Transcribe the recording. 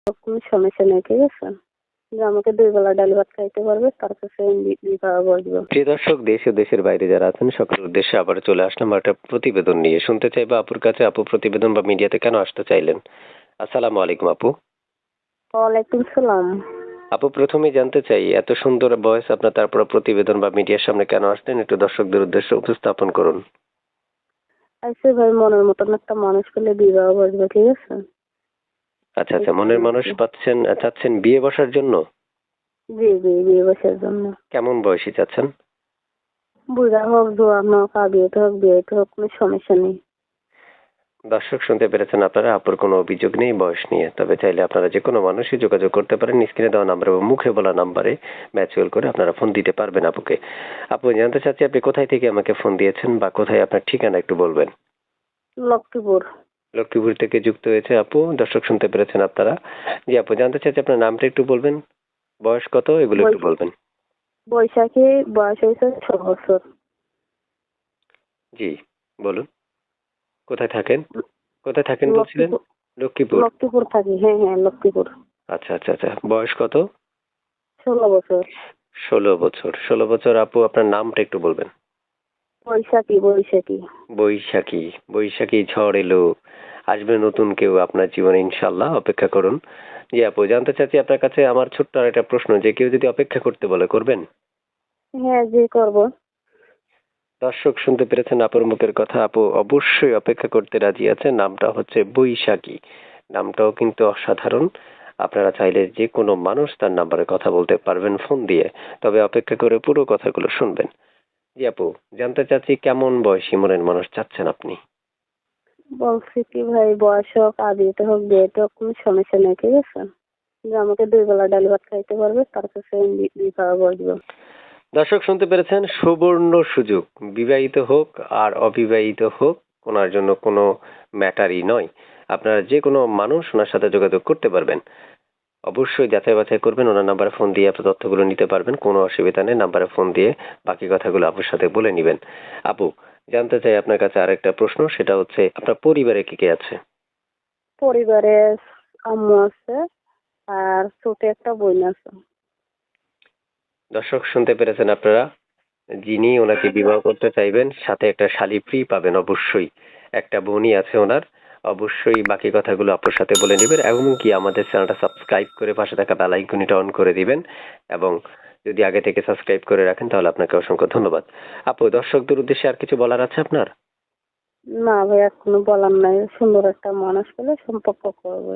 কোনো সমস্যা নেই, ঠিক আছে? যে আমাকে ২ বেলা ডাল ভাত খাইতে পারবে তার কাছে আমি বিবাহ বসবো। প্রিয় দর্শক, দেশ ও দেশের বাইরে যারা আছেন সকলের উদ্দেশ্যে আবার চলে আসলাম একটা প্রতিবেদন নিয়ে। শুনতে চাইবো আপুর কাছে, আপু প্রতিবেদন বা মিডিয়াতে কেন আসতে চাইলেন? আসসালামু আলাইকুম আপু। ওয়ালাইকুম সালাম। আপু প্রথমেই জানতে চাই, এত সুন্দর ভয়েস আপনার, তারপর প্রতিবেদন বা মিডিয়ার সামনে কেন আসলেন? একটু দর্শকদের উদ্দেশ্যে উপস্থাপন করুন। আইসে ভাই মনের মতন একটা মানুষ পেলে বিবাহ বসবো, ঠিক আছে? আচ্ছা আচ্ছা, মনের মানুষ চাচ্ছেন বিয়ে বসার জন্য? জি জি, বিয়ে বসার জন্য। কেমন বয়সী চাচ্ছেন? বুড়া হোক, জোয়ান হোক, বিয়েতে হোক, কোনো সমস্যা নেই। দর্শক শুনতে পেরেছেন আপনারা, আপুর কোনো অভিযোগ নেই বয়স নিয়ে। তবে চাইলে আপনারা যে কোনো মানুষই যোগাযোগ করতে পারেন স্ক্রিনে দেওয়া নাম্বার এবং মুখে বলা নাম্বারে ম্যাচুয়াল করে আপনারা ফোন দিতে পারবেন আপুকে। আপু জানতে চাচ্ছি, আপনি কোথায় থেকে আমাকে ফোন দিয়েছেন বা কোথায় আপনার ঠিকানা একটু বলবেন? লক্ষ্মীপুর। লক্ষ্মীপুর থেকে যুক্ত হয়েছে আপু, দর্শক শুনতে পেরেছেন আপনারা। জি আপু, জানতে চাচ্ছি আপনার নামটা একটু বলবেন, বয়স কত এগুলো একটু বলবেন। বৈশাখী, বয়স হয়েছে ৬ বছর। জি বলুন। কোথায় থাকেন? কোথায় থাকেন বলছিলেন? লক্ষ্মীপুর। লক্ষ্মীপুর থাকি, হ্যাঁ হ্যাঁ, লক্ষ্মীপুর। আচ্ছা আচ্ছা আচ্ছা, বয়স কত? ১৬ বছর। ১৬ বছর। ১৬ বছর আপু, আপনার নামটা একটু বলবেন। বৈশাখী, বৈশাখী। বৈশাখী। বৈশাখী ঝড় এলো, আসবে নতুন কেউ আপনার জীবনে ইনশাল্লাহ, অপেক্ষা করুন। জি আপু, জানতে চাচ্ছি আপনার কাছে আমার ছোট্ট আর একটা প্রশ্ন, যে কেউ যদি অপেক্ষা করতে বলে করবেন? হ্যাঁ, জি করবো। দর্শক শুনতে পেরেছেন আপুর মুখের কথা, আপু অবশ্যই অপেক্ষা করতে রাজি আছে। নামটা হচ্ছে বৈশাখী। নামটাও কিন্তু অসাধারণ। আপনারা চাইলে যে কোনো মানুষ তার নাম্বারে কথা বলতে পারবেন ফোন দিয়ে, তবে অপেক্ষা করে পুরো কথাগুলো শুনবেন। জি আপু, জানতে চাচ্ছি কেমন বয়সী মনের মানুষ চাচ্ছেন আপনি? বলছি কি ভাই, বয়স হোক, বিয়েতে হোক, কোনো সমস্যা নেই, ঠিক আছে? যে আমাকে ২ বেলা ডাল ভাত খাইতে পারবে তার কাছে আমি বিবাহ বসবো। দর্শক শুনতে পেরেছেন, সুবর্ণ সুযোগ। বিবাহিত হোক আর অবিবাহিত হোক, ওনার জন্য কোনো ম্যাটারই নয়। আপনারা যে কোনো মানুষ ওনার সাথে যোগাযোগ করতে পারবেন। অবশ্যই যাচাই বাছাই করবেন, ওনার নাম্বারে ফোন দিয়ে আপনার তথ্যগুলো নিতে পারবেন, কোনো অসুবিধা নেই। নাম্বারে ফোন দিয়ে বাকি কথাগুলো আপুর সাথে বলে নিবেন। আপু জানতে চাই আপনার কাছে আরেকটা প্রশ্ন, সেটা হচ্ছে আপনার পরিবারে কে কে আছে? পরিবারে আম্মু আছে আর ছোট একটা বোন আছে। দর্শক শুনতে পেরেছেন আপনারা, যিনি ওনাকে বিবাহ করতে চাইবেন সাথে একটা শালি ফ্রি পাবেন অবশ্যই। একটা বোনই আছে ওনার। অবশ্যই বাকি কথাগুলো আপুর সাথে বলে নেবেন, এবং কি আমাদের চ্যানেলটা সাবস্ক্রাইব করে পাশে থাকা বেল আইকনটা অন করে দিবেন। এবং যদি আগে থেকে সাবস্ক্রাইব করে রাখেন তাহলে আপনাকে অসংখ্য ধন্যবাদ। আপু দর্শকদের উদ্দেশ্যে আর কিছু বলার আছে আপনার? না ভাই, আর কোনো বলার নাই। সুন্দর একটা মানুষ পেলে সম্পর্ক করবো।